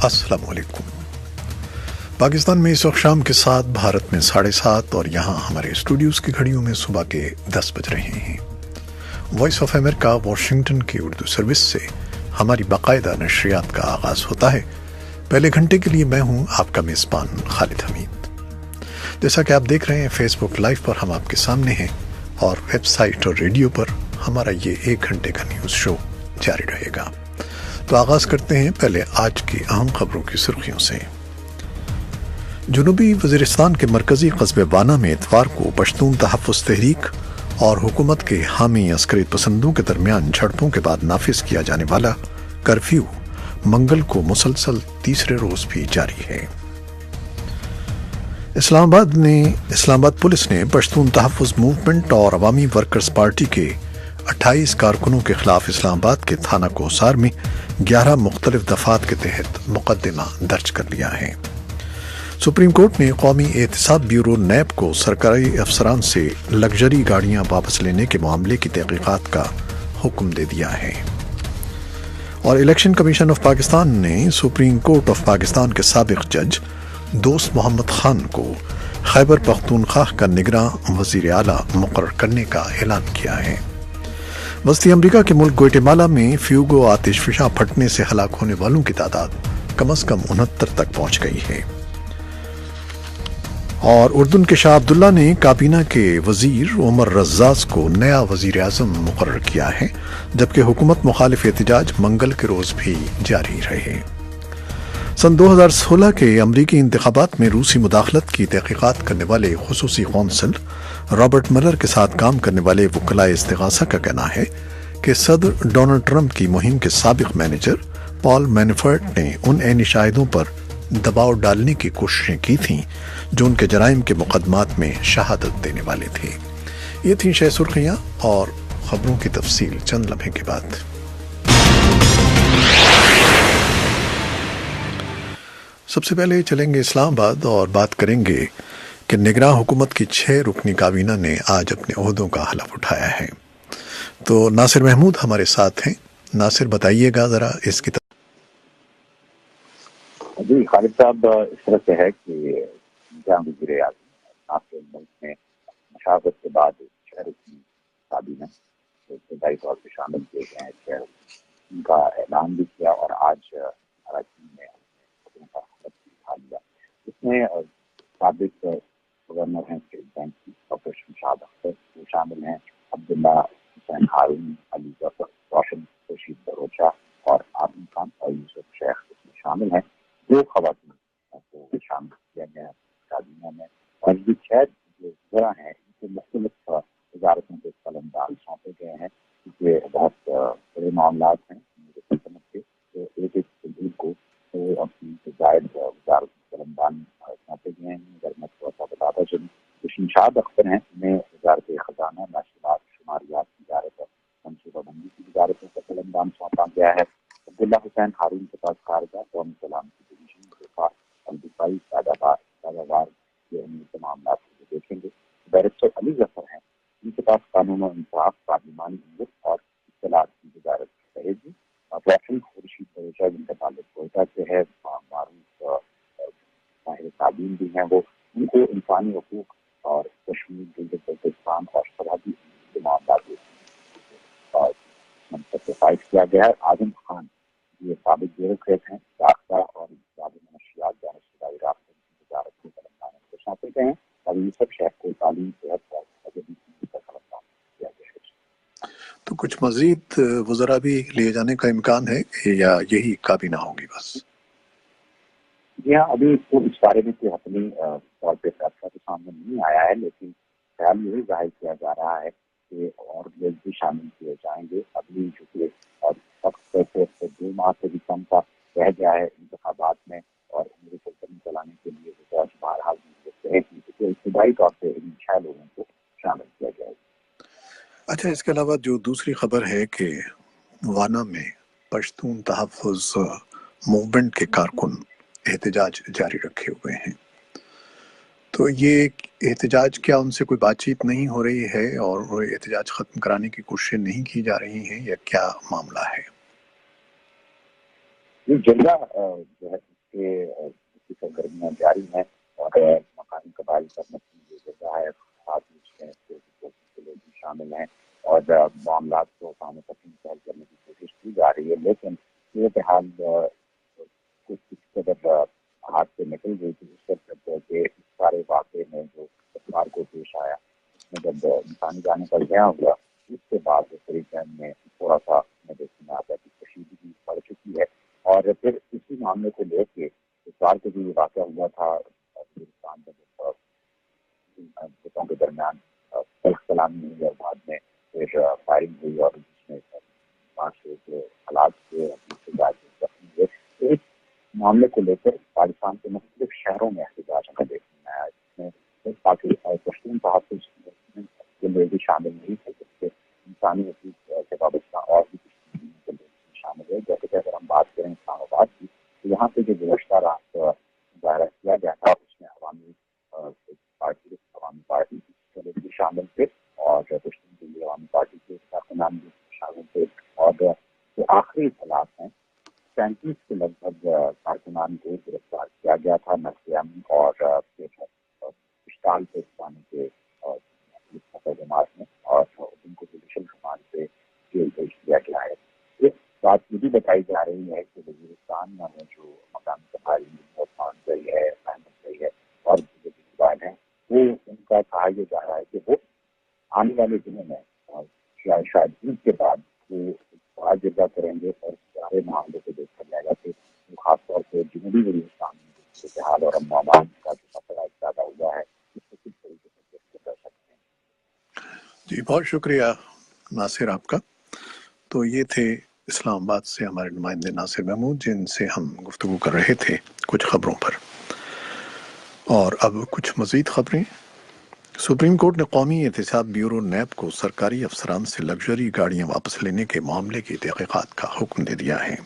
السلام علیکم۔ پاکستان میں اس وقت شام کے 7، بھارت میں 7:30 اور یہاں ہمارے اسٹوڈیوز کی گھڑیوں میں صبح کے 10 بج رہے ہیں۔ وائس آف امریکہ واشنگٹن کی اردو سروس سے ہماری باقاعدہ نشریات کا آغاز ہوتا ہے۔ پہلے گھنٹے کے لیے میں ہوں آپ کا میزبان خالد حمید۔ جیسا کہ آپ دیکھ رہے ہیں فیس بک لائیو پر ہم آپ کے سامنے ہیں، اور ویب سائٹ اور ریڈیو پر ہمارا یہ 1 گھنٹے کا نیوز شو جاری رہے گا۔ تو آغاز کرتے ہیں پہلے آج کی اہم خبروں کی سرخیوں سے۔ جنوبی وزیرستان کے مرکزی قصبے وانا میں اتوار کو پشتون تحفظ تحریک اور حکومت کے حامی عسکری پسندوں کے درمیان جھڑپوں کے بعد نافذ کیا جانے والا کرفیو منگل کو مسلسل تیسرے روز بھی جاری ہے۔ اسلام آباد پولیس نے پشتون تحفظ موومنٹ اور عوامی ورکرز پارٹی کے 28 کارکنوں کے خلاف اسلام آباد کے تھانہ کوثار میں 11 مختلف دفعات کے تحت مقدمہ درج کر لیا ہے۔ سپریم کورٹ نے قومی احتساب بیورو نیب کو سرکاری افسران سے لگژری گاڑیاں واپس لینے کے معاملے کی تحقیقات کا حکم دے دیا ہے۔ اور الیکشن کمیشن آف پاکستان نے سپریم کورٹ آف پاکستان کے سابق جج دوست محمد خان کو خیبر پختونخوا کا نگراں وزیر اعلیٰ مقرر کرنے کا اعلان کیا ہے۔ وسطی امریکہ کے ملک گوئٹے مالا میں فیوگو آتش فشاں پھٹنے سے ہلاک ہونے والوں کی تعداد کم از کم 69 تک پہنچ گئی ہے۔ اور اردن کے شاہ عبداللہ نے کابینہ کے وزیر عمر رزاق کو نیا وزیر اعظم مقرر کیا ہے، جبکہ حکومت مخالف احتجاج منگل کے روز بھی جاری رہے۔ سن 2016 کے امریکی انتخابات میں روسی مداخلت کی تحقیقات کرنے والے خصوصی قونصل رابرٹ ملر کے ساتھ کام کرنے والے وکلائے استغاثہ کا کہنا ہے کہ صدر ڈونلڈ ٹرمپ کی مہم کے سابق مینیجر پال مینفرٹ نے ان عینی شاہدوں پر دباؤ ڈالنے کی کوششیں کی تھیں جو ان کے جرائم کے مقدمات میں شہادت دینے والے تھے۔ یہ تھیں شہ سرخیاں، اور خبروں کی تفصیل چند لمحے کے بعد۔ سب سے پہلے چلیں گے اسلام آباد اور بات کریں گے کہ نگراں حکومت کی 6 رکنی کابینہ نے آج اپنے عہدوں کا حلف اٹھایا ہے۔ تو ناصر محمود ہمارے ساتھ ہیں۔ ناصر، بتائیے گا ذرا اس کی جی خالد صاحب، اس طرح سے ہے کہ جہاں وزیر اعظم آپ کے ملک میں مشاورت کے بعد 6 رکنی کابینہ ابتدائی طور پہ شامل کیے گئے ہیں، 6 ان کا اعلان بھی کیا اور آج اراکین میں خبروں کا حلف بھی اٹھا لیا۔ اس میں سابق گورنر ہیں اسٹیٹ بینک کی ڈاکٹر شمشاد اختر، وہ شامل ہیں عبداللہ حسین ہارون، علی ظفر، روشن خورشید بروچا اور عامر خان اور یوسف شیخ اس میں شامل ہیں۔ 2 خواتین کو شامل کیا گیا کابینہ میں، اور یہ 6 جو وزراء ہیں ان کو مختلف وزارتوں کے قلمدان سونپے گئے ہیں، کیونکہ بہت بڑے معاملات ہیں سلطنت کے، تو ایک وزیر کو 3 سے زائد وزارت کے قلمدان سونپے گئے ہیں۔ اگر میں تھوڑا سا بتاتا چلوں تو شمشاد اختر ہیں، انہیں وزارت خزانہ، نشریات، شماریات کی وزارت اور منصوبہ بندی کی وزارتوں کا قلمدان سونپا گیا ہے۔ عبداللہ حسین ہارون کے پاس خارجہ، قومی سلامتی ڈویژن، دفاع اور دفاعی پیداوار کے امور کے معاملات کو دیکھیں گے۔ بیرسٹر علی ظفر ہیں، ان کے پاس قانون و انصاف، پارلیمانی امور اور اطلاعات کی وزارت رہے گی۔ روشن خورشید بروچا، جن کا تعلق کوئٹہ سے ہے، معروف ماہر تعلیم بھی ہیں، وہ ان کو انسانی حقوق اور کشمیر، گلگت بلتستان اور سرحدی امور کے معاملات منصب سے فائز کیا گیا ہے۔ اعظم خان یہ سابق بیوروکریٹ ہیں، داخلہ اور منشیات جانشداری رابطے کی وزارت کے قلمدان کو سونپے گئے ہیں، اور یوسف شیخ کو تعلیم، صحت اور ادبی کا قلمدان کیا گیا ہے۔ تو کچھ مزید وزراء بھی لیے جانے کا امکان ہے یا یہی کابینہ ہوگی بس؟ جی ہاں، ابھی تو اس بارے میں کوئی حتمی طور پہ فیصلہ تو سامنے نہیں آیا ہے، لیکن خیال یہی ظاہر کیا جا رہا ہے کہ اور لوگ بھی شامل کیے جائیں گے۔ ابھی چونکہ وقت 2 ماہ سے بھی کم کا رہ گیا ہے انتخابات میں، اور امور سلطنت چلانے کے لیے بہرحال ابتدائی طور پہ ان 6 لوگوں کو شامل کیا جائے گا۔ اچھا، اس کے علاوہ جو دوسری خبر ہے کہ وانا میں پشتون تحفظ موومنٹ کے کارکن احتجاج جاری رکھے ہوئے ہیں، تو یہ احتجاج کیا ان سے کوئی بات چیت نہیں ہو رہی ہے اور وہ احتجاج ختم کرانے کی کوششیں نہیں کی جا رہی ہیں، یا کیا معاملہ ہے؟ یہ جگہ جو ہے اس کی سرگرمیاں جاری ہیں اور مقامی قبائل پر مبنی یہ جگہ ہے، کے لوگ بھی شامل ہیں اور معاملات کو سامنے تک حل کرنے کی کوشش کی جا رہی ہے، لیکن صورتحال کچھ قدر ہاتھ سے نکل گئی تھی اس وقت کہ اس سارے واقعے میں جو اتوار کو پیش آیا اس میں جب انسانی جانے پر گیا ہوا، اس کے بعد فریقین میں تھوڑا سا دیکھنے میں آتا ہے کہ کشیدگی بڑھ چکی ہے اور پھر اسی معاملے کو لے کے اتوار کو جو یہ واقعہ ہوا تھا ہندوستان میں بتوں کے درمیان سخت سلامی ہوئی اور بعد میں پھر فائرنگ ہوئی اور جس میں 5 لوگ ہلاک ہوئے اور زخمی ہوئے، اس معاملے کو لے کر پاکستان کے مختلف شہروں میں احتجاج کا دیکھنے میں آیا، جس میں پشتون تحفظ کے لوگ بھی شامل نہیں تھے، جس سے انسانی حقوق سے وابستہ اور بھی کچھ شامل ہے۔ جیسے کہ اگر ہم بات کریں اسلام آباد کی تو یہاں پہ جو گزشتہ رات مظاہرہ کیا گیا تھا اس میں عوامی پارٹی کے لوگ بھی شامل تھے اور پشتون کے لیے عوامی پارٹی کے کارکنان بھی شامل تھے اور جو آخری اطلاعات ہیں 37 کے لگ بھگ کارکنان کو گرفتار کیا گیا تھا نقصیامی اور اشتعال پہ پانے کے مقدمات میں اور ان کو جوڈیشل ریمانڈ پہ جیل بھیج دیا گیا ہے۔ ایک بات یہ بھی بتائی جا رہی ہے کہ وزیرستان میں جو مقامی قبائل گئی ہے احمد گئی ہے اور جو قبائل ہیں وہ ان کا کہا یہ جا رہا ہے کہ وہ آنے والے دنوں میں شاید عید کے بعد وہ بڑا جرگہ کریں گے اور سارے معاملے کو دیکھا جائے گا کہ خاص طور سے جنوبی وزیرستان میں صورتحال اور امن و امان کا جو خطرہ زیادہ ہوا ہے اس کو کس طریقے سے کر سکتے ہیں۔ جی بہت شکریہ ناصر آپ کا۔ تو یہ تھے اسلام آباد سے ہمارے نمائندے ناصر محمود جن سے ہم گفتگو کر رہے تھے کچھ خبروں پر۔ اور اب کچھ مزید خبریں۔ سپریم کورٹ نے قومی احتساب بیورو نیب کو سرکاری افسران سے لگژری گاڑیاں واپس لینے کے معاملے کی تحقیقات کا حکم دے دیا ہے۔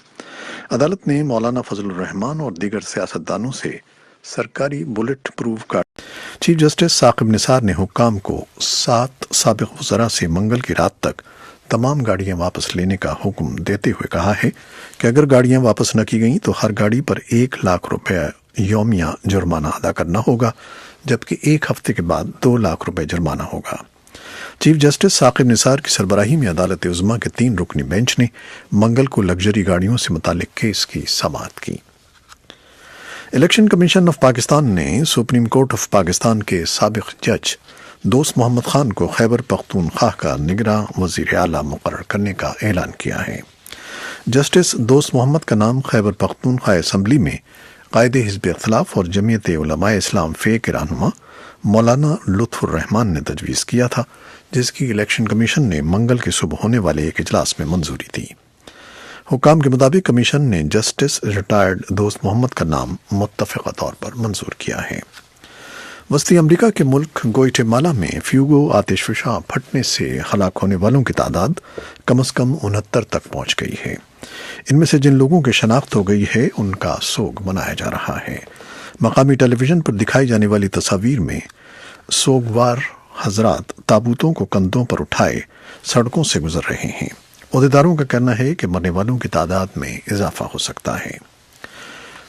عدالت نے مولانا فضل الرحمان اور دیگر سیاستدانوں سے سرکاری بلٹ پروف گاڑی چیف جسٹس ثاقب نثار نے حکام کو 7 سابق وزراء سے منگل کی رات تک تمام گاڑیاں واپس لینے کا حکم دیتے ہوئے کہا ہے کہ اگر گاڑیاں واپس نہ کی گئیں تو ہر گاڑی پر 1 لاکھ روپے یومیہ جرمانہ ادا کرنا ہوگا، جبکہ 1 ہفتے کے بعد 2 لاکھ روپے جرمانہ ہوگا۔ چیف جسٹس ثاقب نثار کی سربراہی میں عدالت عظمیٰ کے 3 رکنی بینچ نے منگل کو لگژری گاڑیوں سے متعلق کیس کی سماعت کی۔ الیکشن کمیشن آف پاکستان نے سپریم کورٹ آف پاکستان کے سابق جج دوست محمد خان کو خیبر پختونخوا کا نگراں وزیر اعلیٰ مقرر کرنے کا اعلان کیا ہے۔ جسٹس دوست محمد کا نام خیبر پختونخوا اسمبلی میں قائد حزب اختلاف اور جمعیت علماء اسلام فے کے رہنما مولانا لطف الرحمان نے تجویز کیا تھا، جس کی الیکشن کمیشن نے منگل کی صبح ہونے والے ایک اجلاس میں منظوری دی۔ حکام کے مطابق کمیشن نے جسٹس ریٹائرڈ دوست محمد کا نام متفقہ طور پر منظور کیا ہے۔ وسطی امریکہ کے ملک گوئٹے مالا میں فیوگو آتش فشاں پھٹنے سے ہلاک ہونے والوں کی تعداد کم از کم 69 تک پہنچ گئی ہے۔ ان میں سے جن لوگوں کی شناخت ہو گئی ہے ان کا سوگ منایا جا رہا ہے۔ مقامی ٹیلی ویژن پر دکھائی جانے والی تصاویر میں سوگوار حضرات تابوتوں کو کندھوں پر اٹھائے سڑکوں سے گزر رہے ہیں۔ عہدیداروں کا کہنا ہے کہ مرنے والوں کی تعداد میں اضافہ ہو سکتا ہے۔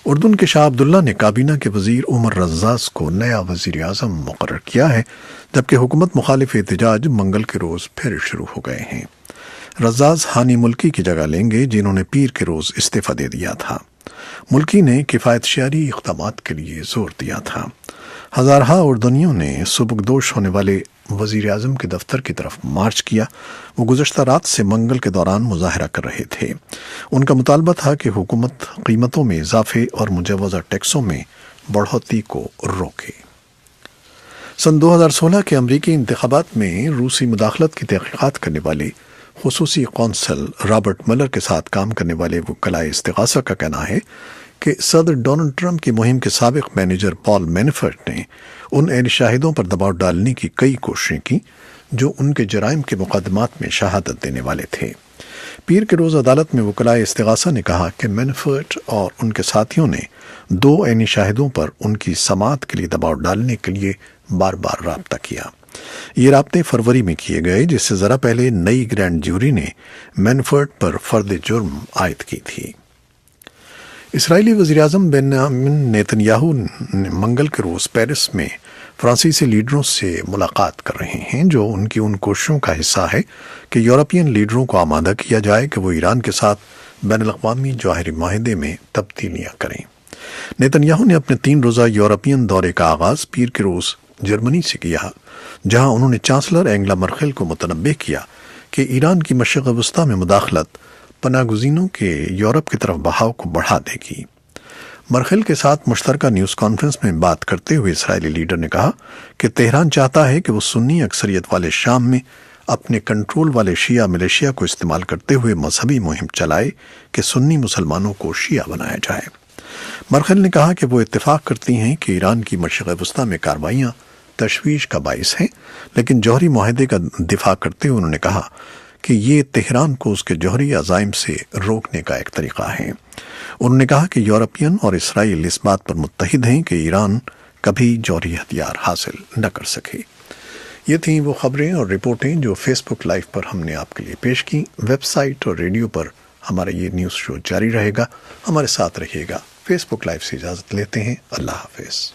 اردن کے شاہ عبداللہ نے کابینہ کے وزیر عمر رزاز کو نیا وزیر اعظم مقرر کیا ہے، جبکہ حکومت مخالف احتجاج منگل کے روز پھر شروع ہو گئے ہیں۔ رزاز ہانی ملکی کی جگہ لیں گے، جنہوں نے پیر کے روز استعفیٰ دے دیا تھا۔ ملکی نے کفایت شعری اقدامات کے لیے زور دیا تھا۔ ہزارہا اردنیوں نے سبکدوش ہونے والے وزیر اعظم کے دفتر کی طرف مارچ کیا۔ وہ گزشتہ رات سے منگل کے دوران مظاہرہ کر رہے تھے۔ ان کا مطالبہ تھا کہ حکومت قیمتوں میں اضافے اور مجوزہ ٹیکسوں میں بڑھوتری کو روکے۔ سن 2016 کے امریکی انتخابات میں روسی مداخلت کی تحقیقات کرنے والے خصوصی قونصل رابرٹ ملر کے ساتھ کام کرنے والے وکلائے استغاثہ کا کہنا ہے کہ صدر ڈونلڈ ٹرمپ کی مہم کے سابق مینیجر پال مینفرٹ نے ان اہل شاہدوں پر دباؤ ڈالنے کی کئی کوششیں کی جو ان کے جرائم کے مقدمات میں شہادت دینے والے تھے۔ پیر کے روز عدالت میں وکلائے استغاثہ نے کہا کہ مینفرٹ اور ان کے ساتھیوں نے 2 عینی شاہدوں پر ان کی سماعت کے لیے دباؤ ڈالنے کے لیے بار بار رابطہ کیا۔ یہ رابطے فروری میں کیے گئے، جس سے ذرا پہلے نئی گرینڈ جیوری نے مینفرٹ پر فرد جرم عائد کی تھی۔ اسرائیلی وزیراعظم بنیامین نیتن یاہو منگل کے روز پیرس میں فرانسیسی لیڈروں سے ملاقات کر رہے ہیں، جو ان کوششوں کا حصہ ہے کہ یورپین لیڈروں کو آمادہ کیا جائے کہ وہ ایران کے ساتھ بین الاقوامی جوہری معاہدے میں تبدیلیاں کریں۔ نیتن یاہو نے اپنے 3 روزہ یورپین دورے کا آغاز پیر کے روز جرمنی سے کیا، جہاں انہوں نے چانسلر اینگلا مرکل کو متنبہ کیا کہ ایران کی مشرق وسطیٰ میں مداخلت پناہ گزینوں کے یورپ کی طرف بہاؤ کو بڑھا دے گی۔ مرکل کے ساتھ مشترکہ نیوز کانفرنس میں بات کرتے ہوئے اسرائیلی لیڈر نے کہا کہ تہران چاہتا ہے کہ وہ سنی اکثریت والے شام میں اپنے کنٹرول والے شیعہ ملیشیا کو استعمال کرتے ہوئے مذہبی مہم چلائے کہ سنی مسلمانوں کو شیعہ بنایا جائے۔ مرکل نے کہا کہ وہ اتفاق کرتی ہیں کہ ایران کی مشرق وسطیٰ میں کارروائیاں تشویش کا باعث ہیں، لیکن جوہری معاہدے کا دفاع کرتے ہوئے انہوں نے کہا کہ یہ تہران کو اس کے جوہری عزائم سے روکنے کا ایک طریقہ ہے۔ انہوں نے کہا کہ یورپین اور اسرائیل اس بات پر متحد ہیں کہ ایران کبھی جوہری ہتھیار حاصل نہ کر سکے۔ یہ تھیں وہ خبریں اور رپورٹیں جو فیس بک لائیو پر ہم نے آپ کے لیے پیش کی۔ ویب سائٹ اور ریڈیو پر ہمارا یہ نیوز شو جاری رہے گا، ہمارے ساتھ رہیے گا۔ فیس بک لائیو سے اجازت لیتے ہیں، اللہ حافظ۔